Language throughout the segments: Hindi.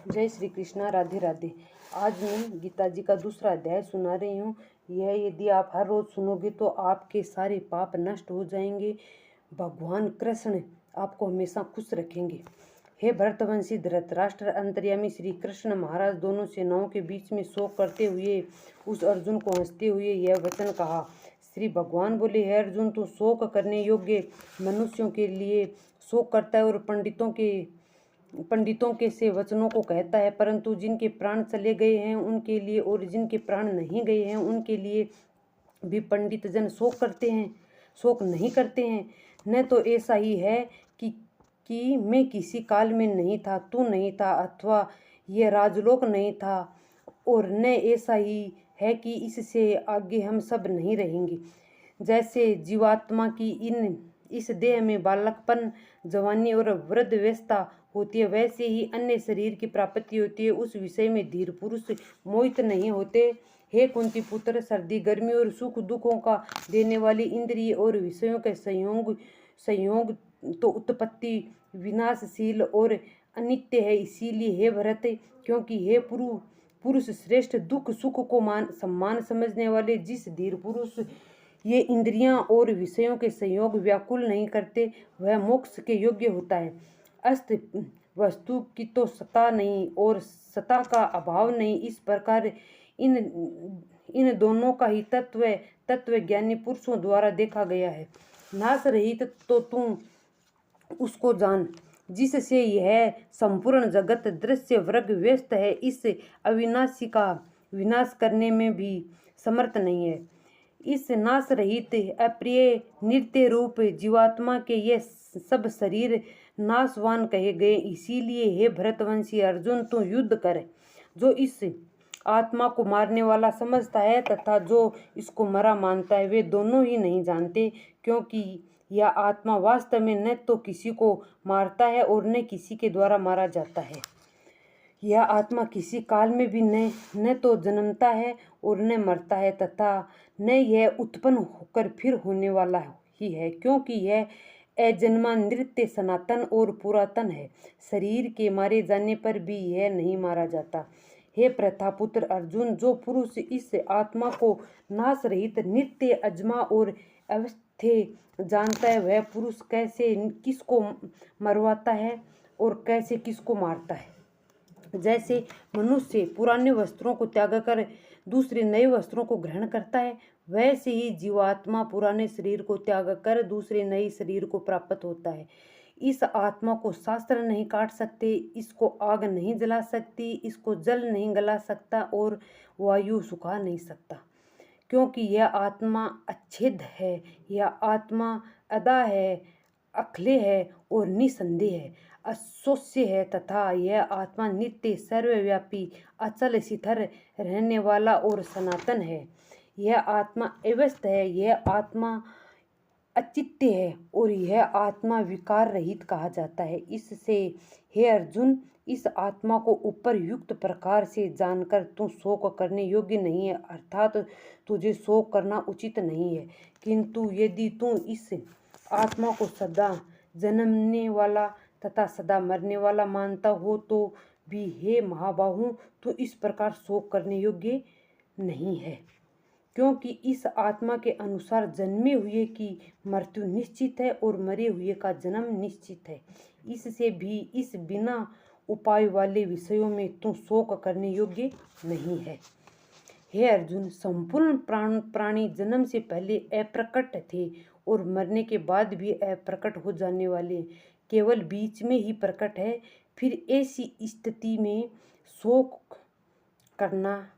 जय श्री कृष्णा। राधे राधे। आज मैं गीता जी का दूसरा अध्याय सुना रही हूँ। यह यदि आप हर रोज सुनोगे तो आपके सारे पाप नष्ट हो जाएंगे। भगवान कृष्ण आपको हमेशा खुश रखेंगे। हे भरतवंशी धृतराष्ट्र, अंतर्यामी श्री कृष्ण महाराज दोनों सेनाओं के बीच में शोक करते हुए उस अर्जुन को हंसते हुए यह वचन कहा। श्री भगवान बोले, हे अर्जुन, तू शोक करने योग्य मनुष्यों के लिए शोक करता है और पंडितों के से वचनों को कहता है, परंतु जिनके प्राण चले गए हैं उनके लिए और जिनके प्राण नहीं गए हैं उनके लिए भी पंडित जन शोक नहीं करते हैं। न तो ऐसा ही है कि मैं किसी काल में नहीं था, तू नहीं था, अथवा यह राजलोक नहीं था, और न ऐसा ही है कि इससे आगे हम सब नहीं रहेंगे। जैसे जीवात्मा की इस देह में बालकपन, जवानी और वृद्धावस्था होती है, वैसे ही अन्य शरीर की प्राप्ति होती है। उस विषय में धीर पुरुष मोहित नहीं होते। हे कुंती पुत्र, सर्दी गर्मी और सुख दुखों का देने वाली इंद्रिय और विषयों के संयोग तो उत्पत्ति विनाशशील और अनित्य है। इसीलिए हे भरत, क्योंकि हे पुरुष श्रेष्ठ, दुख सुख को सम्मान समझने वाले जिस धीर पुरुष ये इंद्रियां और विषयों के संयोग व्याकुल नहीं करते, वह मोक्ष के योग्य होता है। अस्त वस्तु की तो सत्ता नहीं और सत्ता का अभाव नहीं। इस प्रकार इन दोनों का ही तत्व ज्ञानी पुरुषों द्वारा देखा गया है। नाश रहित तो तुम उसको जान जिससे यह संपूर्ण जगत दृश्य वर्ग व्यस्त है। इस अविनाशी का विनाश करने में भी समर्थ नहीं है। इस नाश रहित अप्रिय नित्य रूप जीवात्मा के ये सब शरीर नाशवान कहे गए। इसीलिए हे भरतवंशी अर्जुन, तू युद्ध कर। जो इस आत्मा को मारने वाला समझता है तथा जो इसको मरा मानता है, वे दोनों ही नहीं जानते, क्योंकि यह आत्मा वास्तव में न तो किसी को मारता है और न किसी के द्वारा मारा जाता है। यह आत्मा किसी काल में भी न तो जन्मता है और न मरता है, तथा न यह उत्पन्न होकर फिर होने वाला ही है, क्योंकि यह अजन्मा, नित्य, सनातन और पुरातन है। शरीर के मारे जाने पर भी यह नहीं मारा जाता। हे प्रथापुत्र अर्जुन, जो पुरुष इस आत्मा को नाश रहित, नित्य, अजमा और अवस्थे जानता है, वह पुरुष कैसे किसको मरवाता है और कैसे किसको मारता है। जैसे मनुष्य पुराने वस्त्रों को त्याग कर दूसरे नए वस्त्रों को ग्रहण करता है, वैसे ही जीवात्मा पुराने शरीर को त्याग कर दूसरे नए शरीर को प्राप्त होता है। इस आत्मा को शास्त्र नहीं काट सकते, इसको आग नहीं जला सकती, इसको जल नहीं गला सकता और वायु सुखा नहीं सकता, क्योंकि यह आत्मा अच्छेद है। यह आत्मा अदा है, अखले है और निसंदेह है, अशोष्य है, तथा यह आत्मा नित्य, सर्वव्यापी, अचल स्थिर रहने वाला और सनातन है। यह आत्मा अवस्थ है, यह आत्मा अचित्य है और यह आत्मा विकार रहित कहा जाता है। इससे हे अर्जुन, इस आत्मा को उपरयुक्त प्रकार से जानकर तू शोक करने योग्य नहीं है, अर्थात तुझे शोक करना उचित नहीं है। किंतु यदि तू इस आत्मा को सदा जन्मने वाला तथा सदा मरने वाला मानता हो तो भी हे महाबाहु, तो इस प्रकार शोक करने योग्य नहीं है, क्योंकि इस आत्मा के अनुसार जन्मे हुए की मृत्यु निश्चित है और मरे हुए का जन्म निश्चित है। इससे भी इस बिना उपाय वाले विषयों में तू शोक करने योग्य नहीं है। हे अर्जुन, संपूर्ण प्राणी जन्म से पहले अप्रकट थे और मरने के बाद भी अप्रकट हो जाने वाले, केवल बीच में ही प्रकट है। फिर ऐसी स्थिति में शोक करना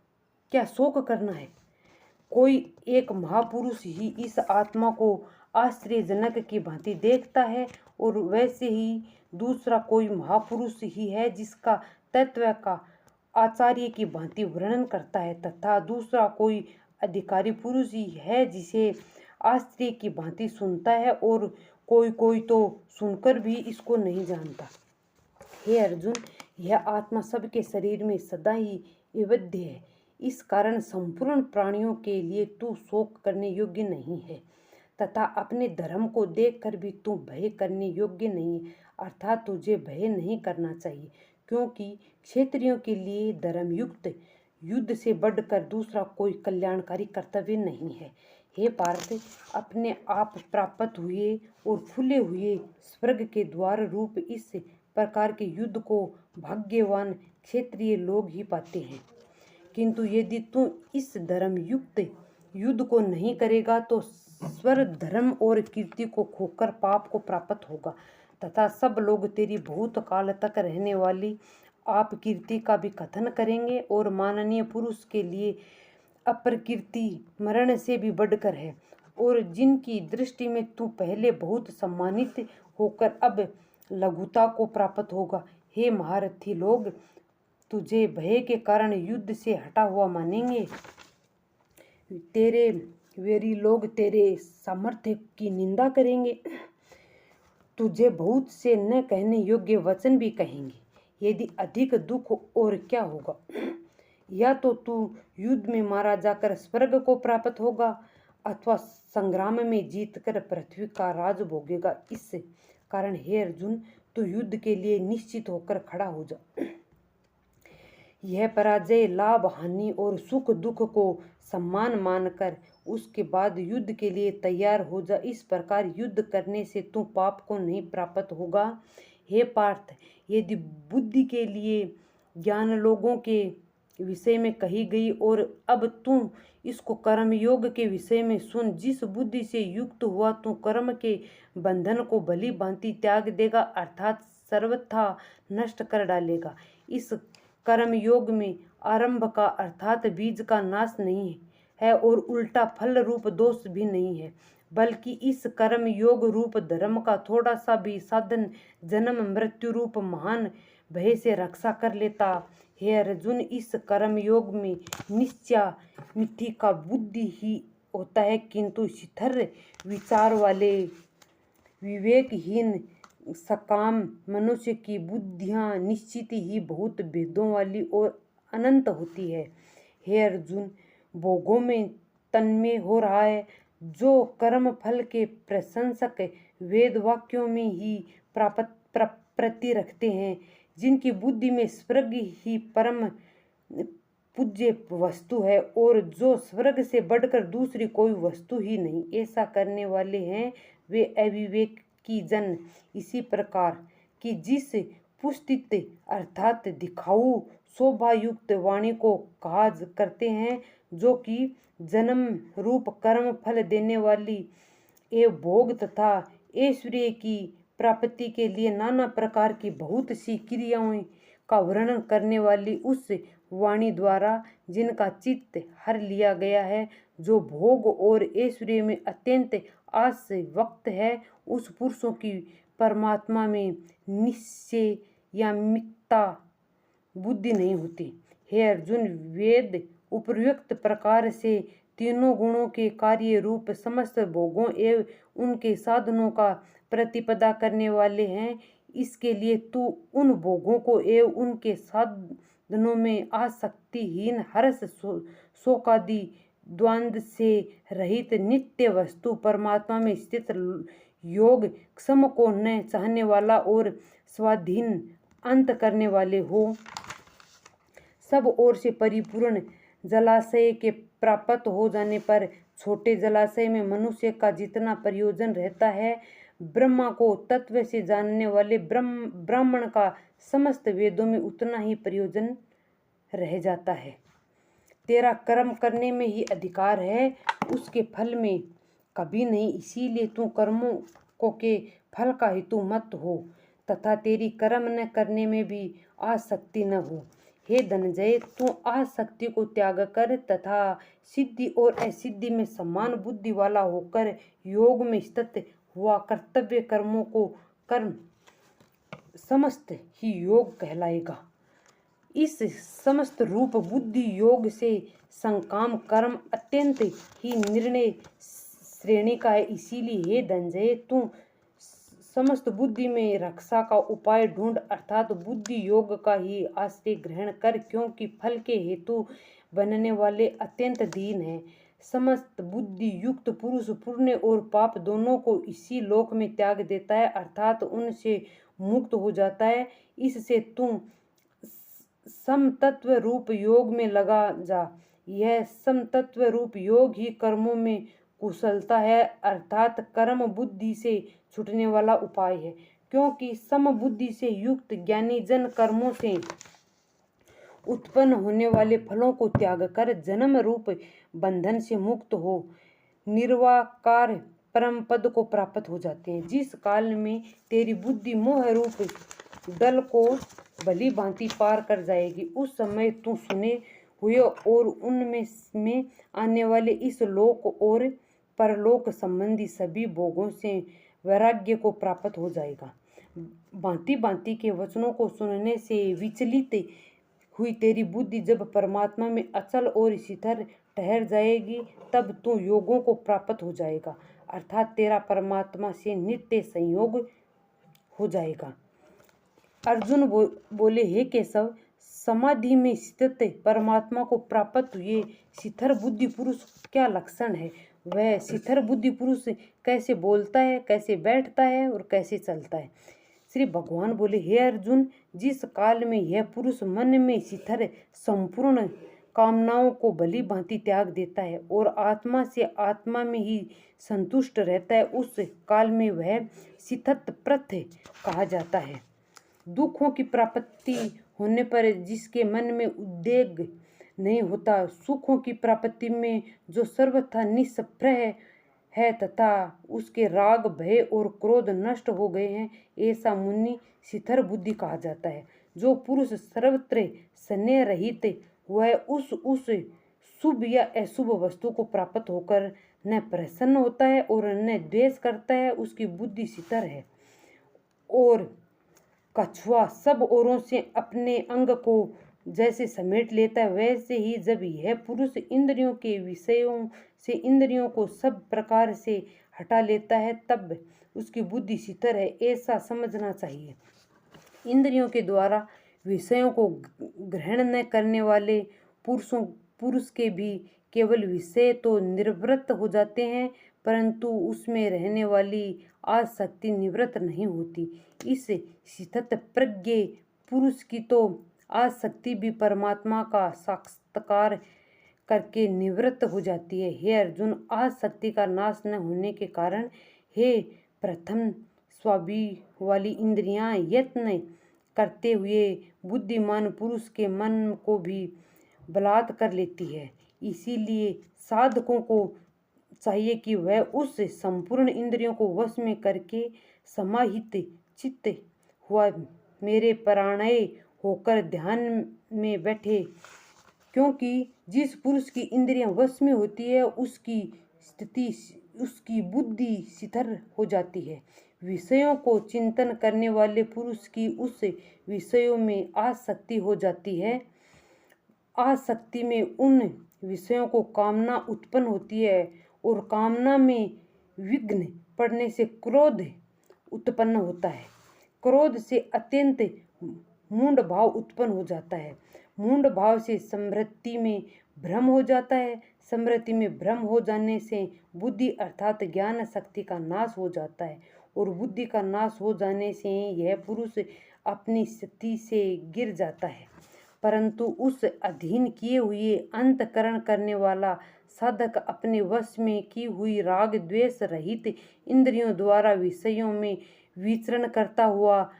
है। कोई एक महापुरुष ही इस आत्मा को आश्चर्यजनक की भांति देखता है और वैसे ही दूसरा कोई महापुरुष ही है जिसका तत्व का आचार्य की भांति वर्णन करता है, तथा दूसरा कोई अधिकारी पुरुष ही है जिसे आश्चर्य की भांति सुनता है और कोई तो सुनकर भी इसको नहीं जानता। हे अर्जुन, यह आत्मा सबके शरीर में सदा ही विद्य है। इस कारण संपूर्ण प्राणियों के लिए तू शोक करने योग्य नहीं है, तथा अपने धर्म को देखकर भी तू भय करने योग्य नहीं है, अर्थात तुझे भय नहीं करना चाहिए, क्योंकि क्षत्रियों के लिए धर्मयुक्त युद्ध से बढ़कर दूसरा कोई कल्याणकारी कर्तव्य नहीं है। हे पार्थ, अपने आप प्राप्त हुए और खुले हुए स्वर्ग के द्वार रूप इस प्रकार के युद्ध को भाग्यवान क्षत्रिय लोग ही पाते हैं। किंतु यदि तू इस धर्मयुक्त युद्ध को नहीं करेगा तो स्वर्ग धर्म और कीर्ति को खोकर पाप को प्राप्त होगा तथा सब लोग तेरी बहुत काल तक रहने वाली आप कीर्ति का भी कथन करेंगे और माननीय पुरुष के लिए अपकीर्ति मरण से भी बढ़कर है और जिनकी दृष्टि में तू पहले बहुत सम्मानित होकर अब लघुता को प्राप्त होगा। हे महारथी लोग, तुझे भय के कारण युद्ध से हटा हुआ मानेंगे। तेरे वेरी लोग तेरे सामर्थ्य की निंदा करेंगे, तुझे बहुत से न कहने योग्य वचन भी कहेंगे। यदि अधिक दुख और क्या होगा, या तो तू युद्ध में मारा जाकर स्वर्ग को प्राप्त होगा अथवा संग्राम में जीतकर पृथ्वी का राज भोगेगा। इस कारण हे अर्जुन, तू युद्ध के लिए निश्चित होकर खड़ा हो जा। यह पराजय लाभ हानि और सुख दुख को सम्मान मानकर उसके बाद युद्ध के लिए तैयार हो जा। इस प्रकार युद्ध करने से तू पाप को नहीं प्राप्त होगा। हे पार्थ, यदि बुद्धि के लिए ज्ञान लोगों के विषय में कही गई और अब तू इसको कर्म योग के विषय में सुन। जिस बुद्धि से युक्त हुआ तू कर्म के बंधन को भली भांति त्याग देगा अर्थात सर्वथा नष्ट कर डालेगा। इस कर्म योग में आरंभ का अर्थात बीज का नाश नहीं है और उल्टा फल रूप दोष भी नहीं है, बल्कि इस कर्म योग रूप धर्म का थोड़ा सा भी साधन जन्म मृत्यु रूप महान भय से रक्षा कर लेता। हे अर्जुन, इस कर्म योग में निश्चय मिथ्या का बुद्धि ही होता है, किंतु शिथिल विचार वाले विवेकहीन सकाम मनुष्य की बुद्धियां निश्चित ही बहुत भेदों वाली और अनंत होती है। हे अर्जुन, भोगों में तन्मय हो रहा है जो कर्म फल के प्रशंसक वेद वाक्यों में ही प्रति रखते हैं, जिनकी बुद्धि में स्वर्ग ही परम पूज्य वस्तु है और जो स्वर्ग से बढ़कर दूसरी कोई वस्तु ही नहीं, ऐसा करने वाले हैं वे अविवेकी जन। इसी प्रकार की जिस पुष्टित अर्थात दिखाऊ शोभायुक्त वाणी को कहा करते हैं, जो कि जन्म रूप कर्म फल देने वाली एवं भोग तथा ऐश्वर्य की प्राप्ति के लिए नाना प्रकार की बहुत सी क्रियाओं का वर्णन करने वाली उस वाणी द्वारा जिनका चित्त हर लिया गया है, जो भोग और ऐश्वर्य में अत्यंत आसक्त है, उस पुरुषों की परमात्मा में निश्चय या मिथ्या बुद्धि नहीं होती। हे अर्जुन, वेद उपयुक्त प्रकार से तीनों गुणों के कार्य रूप समस्त भोगों एवं उनके साधनों का प्रतिपदा करने वाले हैं। इसके लिए तू उन भोगों को एवं उनके साधनों में आसक्तिहीन हर्ष शोकादि द्वंद्व से रहित नित्य वस्तु परमात्मा में स्थित योग क्षम को न चाहने वाला और स्वाधीन अंत करने वाले हो। सब ओर से परिपूर्ण जलाशय के प्राप्त हो जाने पर छोटे जलाशय में मनुष्य का जितना प्रयोजन रहता है, ब्रह्मा को तत्व से जानने वाले ब्राह्मण का समस्त वेदों में उतना ही प्रयोजन रह जाता है। तेरा कर्म करने में ही अधिकार है, उसके फल में कभी नहीं। इसीलिए तू कर्मों को के फल का हेतु मत हो तथा तेरी कर्म न करने में भी आसक्ति न हो। हे धनंजय, तू आसक्ति को त्याग कर तथा सिद्धि और असिद्धि में समान बुद्धि वाला होकर योग में स्थित हुआ कर्तव्य कर्मों को कर्म समस्त ही योग कहलाएगा। इस समस्त रूप बुद्धि योग से संकाम कर्म अत्यंत ही निर्णय श्रेणी का है। इसीलिए हे धनंजय, तू समस्त बुद्धि में रक्षा का उपाय ढूंढ अर्थात बुद्धि योग का ही आश्रय ग्रहण कर, क्योंकि फल के हेतु बनने वाले अत्यंत दीन है। समस्त बुद्धि युक्त पुरुष पुण्य और पाप दोनों को इसी लोक में त्याग देता है अर्थात उनसे मुक्त हो जाता है। इससे तू समतत्व रूप योग में लगा जा। यह समतत्व रूप योग ही कर्मों में कुशलता है, अर्थात कर्म बुद्धि से छूटने वाला उपाय है। क्योंकि समबुद्धि से युक्त ज्ञानी जन कर्मों से उत्पन्न होने वाले फलों को त्याग कर जन्म रूप बंधन से मुक्त हो निर्वाकार परम पद को प्राप्त हो जाते हैं। जिस काल में तेरी बुद्धि मोह रूप दल को भली भांति पार कर जाएगी, उस समय तू सुने हुए और उनमें आने वाले इस लोक और परलोक संबंधी सभी भोगों से वैराग्य को प्राप्त हो जाएगा। भांति भांति के वचनों को सुनने से विचलित हुई तेरी बुद्धि जब परमात्मा में अचल और स्थिर ठहर जाएगी, तब तू योगों को प्राप्त हो जाएगा, अर्थात तेरा परमात्मा से नित्य संयोग हो जाएगा। अर्जुन बोले, हे केशव, समाधि में स्थित परमात्मा को प्राप्त हुए स्थिर बुद्धि पुरुष क्या लक्षण है? वह स्थिर बुद्धि पुरुष कैसे बोलता है, कैसे बैठता है और कैसे चलता है? श्री भगवान बोले, हे अर्जुन, जिस काल में यह पुरुष मन में स्थिर संपूर्ण कामनाओं को भली भांति त्याग देता है और आत्मा से आत्मा में ही संतुष्ट रहता है, उस काल में वह स्थित प्रथ कहा जाता है। दुखों की प्राप्ति होने पर जिसके मन में उद्वेग नहीं होता, सुखों की प्राप्ति में जो सर्वथा निष्प्रह है तथा उसके राग भय और क्रोध नष्ट हो गए हैं, ऐसा मुनि स्थिर बुद्धि कहा जाता है। जो पुरुष सर्वत्र स्नेह रहित वह उस शुभ या अशुभ वस्तु को प्राप्त होकर न प्रसन्न होता है और न द्वेष करता है, उसकी बुद्धि स्थिर है। और कछुआ सब औरों से अपने अंग को जैसे समेट लेता है, वैसे ही जब यह पुरुष इंद्रियों के विषयों से इंद्रियों को सब प्रकार से हटा लेता है, तब उसकी बुद्धि स्थिर है, ऐसा समझना चाहिए। इंद्रियों के द्वारा विषयों को ग्रहण न करने वाले पुरुष के भी केवल विषय तो निवृत्त हो जाते हैं, परंतु उसमें रहने वाली आसक्ति निवृत्त नहीं होती। इस स्थित प्रज्ञ पुरुष की तो आसक्ति भी परमात्मा का साक्षात्कार करके निवृत्त हो जाती है। हे अर्जुन, आसक्ति का नाश न होने के कारण हे प्रथम स्वाभाविक वाली इंद्रियां यत्न करते हुए बुद्धिमान पुरुष के मन को भी बलात् कर लेती है। इसीलिए साधकों को चाहिए कि वह उस संपूर्ण इंद्रियों को वश में करके समाहित चित्त हुआ मेरे प्राणय होकर ध्यान में बैठे, क्योंकि जिस पुरुष की इंद्रियां वश में होती है उसकी बुद्धि स्थिर हो जाती है। विषयों को चिंतन करने वाले पुरुष की उस विषयों में आसक्ति हो जाती है। आसक्ति में उन विषयों को कामना उत्पन्न होती है और कामना में विघ्न पड़ने से क्रोध उत्पन्न होता है। क्रोध से अत्यंत मूढ़ भाव उत्पन्न हो जाता है। मूढ़ भाव से समृद्धि में भ्रम हो जाता है। समृद्धि में भ्रम हो जाने से बुद्धि अर्थात ज्ञान शक्ति का नाश हो जाता है और बुद्धि का नाश हो जाने से यह पुरुष अपनी स्थिति से गिर जाता है। परंतु उस अधीन किए हुए अंतकरण करने वाला साधक अपने वश में की हुई राग द्वेष रहित इंद्रियों द्वारा विषयों में विचरण करता हुआ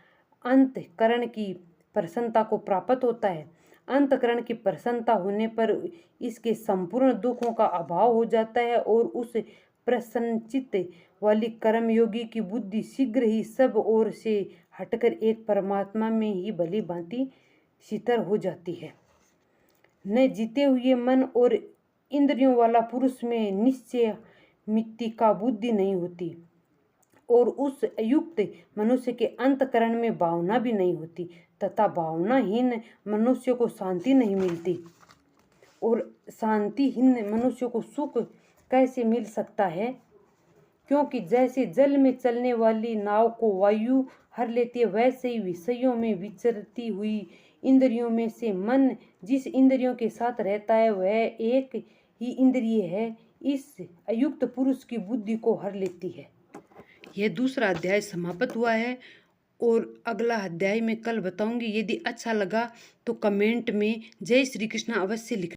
अंतकरण की प्रसन्नता को प्राप्त होता है। अंतकरण की प्रसन्नता होने पर इसके संपूर्ण दुखों का अभाव हो जाता है और उस प्रसन्नचित्त वाली कर्मयोगी की बुद्धि शीघ्र ही सब ओर से हटकर एक परमात्मा में ही भली भांति स्थिर हो जाती है। न जीते हुए मन और इंद्रियों वाला पुरुष में निश्चय मित्ति का बुद्धि नहीं होती और उस अयुक्त मनुष्य के अंतकरण में भावना भी नहीं होती तथा भावनाहीन मनुष्य को शांति नहीं मिलती। और शांतिहीन मनुष्य को सुख कैसे मिल सकता है? क्योंकि जैसे जल में चलने वाली नाव को वायु हर लेती है, वैसे ही विषयों में विचरती हुई इंद्रियों में से मन जिस इंद्रियों के साथ रहता है वह एक ही इंद्रिय है, इस अयुक्त पुरुष की बुद्धि को हर लेती है। यह दूसरा अध्याय समाप्त हुआ है। और अगला अध्याय मैं कल बताऊंगी। यदि अच्छा लगा तो कमेंट में जय श्री कृष्ण अवश्य लिखना।